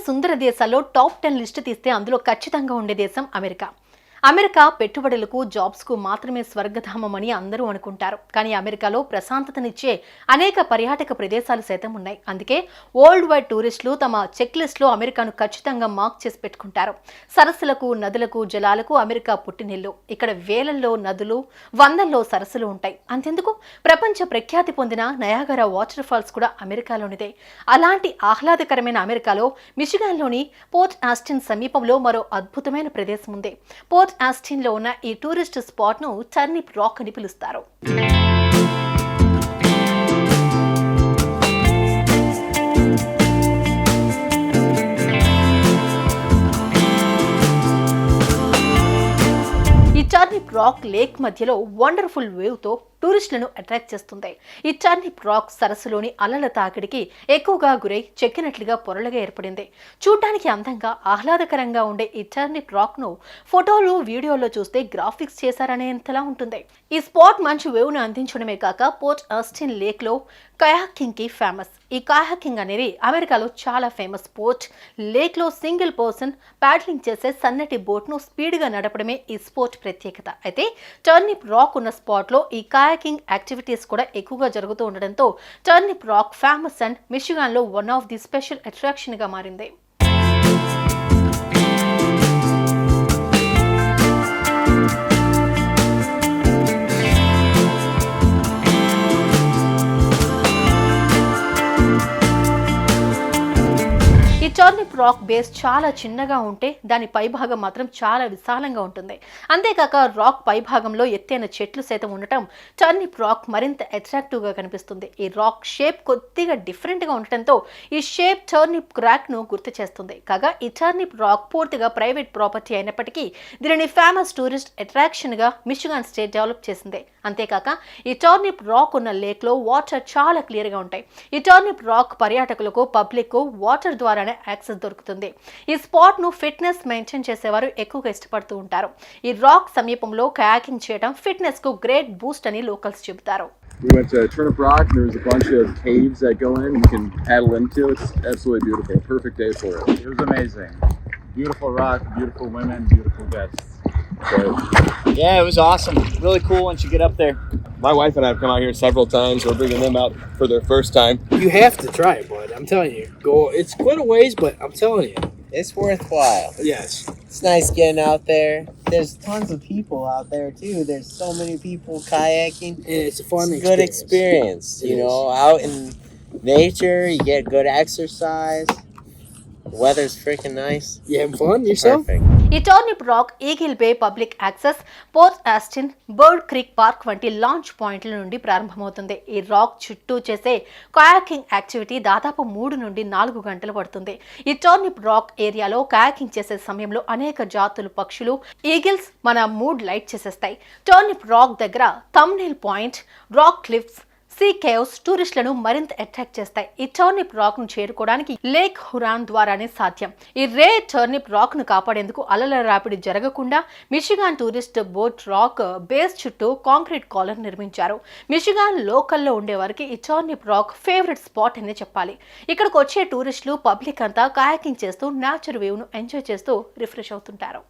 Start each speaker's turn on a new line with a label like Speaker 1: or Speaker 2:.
Speaker 1: సుందర దేశాల్లో top 10 list తీస్తే అందులో ఖచ్చితంగా ఉండే దేశం అమెరికా. అమెరికా పెట్టుబడులకు, జాబ్స్కు మాత్రమే స్వర్గధామమని అందరూ అనుకుంటారు. కానీ అమెరికాలో ప్రశాంతతనిచ్చే అనేక పర్యాటక ప్రదేశాలు సైతం ఉన్నాయి. అందుకే వరల్డ్ వైడ్ టూరిస్టులు తమ చెక్ లిస్టులో అమెరికాను ఖచ్చితంగా మార్క్ చేసి పెట్టుకుంటారు. సరస్సులకు, నదులకు, జలాలకు అమెరికా పుట్టినిల్లు. ఇక్కడ వేలల్లో నదులు, వందల్లో సరస్సులు ఉంటాయి. అంతెందుకు, ప్రపంచ ప్రఖ్యాతి పొందిన నయాగరా వాటర్ ఫాల్స్ కూడా అమెరికాలోనిదే. అలాంటి ఆహ్లాదకరమైన అమెరికాలో మిచిగాన్లోని పోర్ట్ ఆస్టిన్ సమీపంలో మరో అద్భుతమైన ప్రదేశం ఉంది. పోర్ట్ ఆస్టిన్ లో ఉన్న ఈ టూరిస్ట్ స్పాట్ ను టర్నిప్ రాక్ అని పిలుస్తారు. ఈ టర్నిప్ రాక్ లేక్ మధ్యలో వండర్ఫుల్ వేవ్ తో టూరిస్టులను అట్రాక్ట్ చేస్తుంది. ఈ టర్నిప్ రాక్ సరస్సులోని అలల తాకిడికి ఎక్కువగా గురై చెక్కినట్లుగా పొరలుగా ఏర్పడింది. చూడ్డానికి అందంగా, ఆహ్లాదకరంగా ఉండే ఈ టర్నిప్ రాక్ ను ఫోటోలు, వీడియోలో చూస్తే గ్రాఫిక్స్ చేశారనేంతలా ఉంటుంది. ఈ స్పాట్ మంచి వేవ్ ను అందించడమే కాక పోర్ట్ ఆస్టిన్ లేక్ లో కయాకింగ్ కి ఫేమస్. ఈ కయాకింగ్ అనేది అమెరికాలో చాలా ఫేమస్. పోర్ట్ లేక్ లో సింగిల్ పర్సన్ ప్యాడ్లింగ్ చేసే సన్నటి బోట్ ను స్పీడ్ గా నడపడమే ఈ స్పోర్ట్ ప్రత్యేకత. అయితే టర్నిప్ రాక్ ఉన్న స్పాట్ లో ఈ కయాకింగ్ యాక్టివిటీస్ కూడా ఎక్కువగా జరుగుతూ ఉండడంతో Turnip Rock famous and Michigan లో one of the special attraction గా మారింది. ఈ టర్నిప్ రాక్ బేస్ చాలా చిన్నగా ఉంటే దాని పైభాగం మాత్రం చాలా విశాలంగా ఉంటుంది. అంతేకాక రాక్ పైభాగంలో ఎత్తైన చెట్లు సైతం ఉండటం టర్నిప్ రాక్ మరింత అట్రాక్టివ్ గా కనిపిస్తుంది. ఈ రాక్ షేప్ కొద్దిగా డిఫరెంట్ గా ఉండటంతో ఈ షేప్ టర్నిప్ క్రాక్ ను గుర్తు చేస్తుంది. కాగా ఈ టర్నిప్ రాక్ పూర్తిగా ప్రైవేట్ ప్రాపర్టీ అయినప్పటికీ దీనిని ఫేమస్ టూరిస్ట్ అట్రాక్షన్ గా మిచిగాన్ స్టేట్ డెవలప్ చేసింది. అంతేకాక ఈ టర్నిప్ రాక్ ఉన్న లేక్ లో వాటర్ చాలా క్లియర్ గా ఉంటాయి. ఈ టర్నిప్ రాక్ పర్యాటకులకు, పబ్లిక్ కు వాటర్ ద్వారానే యాక్సెస్ దొరుకుతుంది. ఈ స్పాట్ ను ఫిట్నెస్ మెయింటైన్ చేసేవారు ఎక్కువగా ఇష్టపడుతూ ఉంటారు. ఈ రాక్ సమీపంలో కయాకింగ్ చేయడం ఫిట్నెస్ కు గ్రేట్ బూస్ట్ అని లోకల్స్ చెబుతారు.
Speaker 2: We went to Turnip Rock and there's a bunch of caves that go in you can paddle into. It's absolutely beautiful. Perfect day for it.
Speaker 3: It was amazing. Beautiful rock, beautiful women, beautiful guests.
Speaker 4: Yeah, it was awesome. Really cool once you get up there.
Speaker 2: My wife and I have come out here several times. We're bringing them out for their first time.
Speaker 5: You have to try it, bud. I'm telling you. Go. It's quite a ways, but I'm telling you.
Speaker 4: It's worthwhile.
Speaker 5: Yes.
Speaker 4: It's nice getting out there. There's tons of people out there too. There's so many people kayaking.
Speaker 5: And it's a fun
Speaker 4: Good experience. You know, out in nature, you get good exercise. The weather's freaking nice.
Speaker 5: You having fun yourself?
Speaker 4: Perfect.
Speaker 1: ఈ Turnip Rock, Eagle Bay public access, Port Austin, Bird Creek Park వంటి launch పాయింట్ల నుండి ప్రారంభమవుతుంది. ఈ rock చుట్టూ చేసే kayaking activity దాదాపు 3 నుండి 4 గంటలు పడుతుంది. ఈ టర్నిప్ రాక్ ఏరియాలో కయాకింగ్ చేసే సమయంలో అనేక జాతులు పక్షులు, ఈగిల్స్ మన మూడ్ లైట్ చేసేస్తాయి. టర్నిప్ రాక్ దగ్గర Thumbnail Point, rock cliffs, sea caves టూరిస్టులను మరింత అట్రాక్ట్ చేస్తాయి. ఈ టర్నిప్ రాక్ ను చేరుకోవడానికి లేక్ హురాన్ ద్వారానే సాధ్యం. ఈ రే టర్నిప్ రాక్ ను కాపాడేందుకు అలల రాపిడి జరగకుండా Michigan tourist boat rock base చుట్టూ కాంక్రీట్ కాలర్ నిర్మించారు. మిచిగాన్ లోకల్లో ఉండే వారికి ఈ టర్నిప్ రాక్ ఫేవరెట్ స్పాట్ అనే చెప్పాలి. ఇక్కడికి వచ్చే టూరిస్టులు, పబ్లిక్ అంతా కయాకింగ్ చేస్తూ నేచర్ వేవ్ ను ఎంజాయ్ చేస్తూ రిఫ్రెష్ అవుతుంటారు.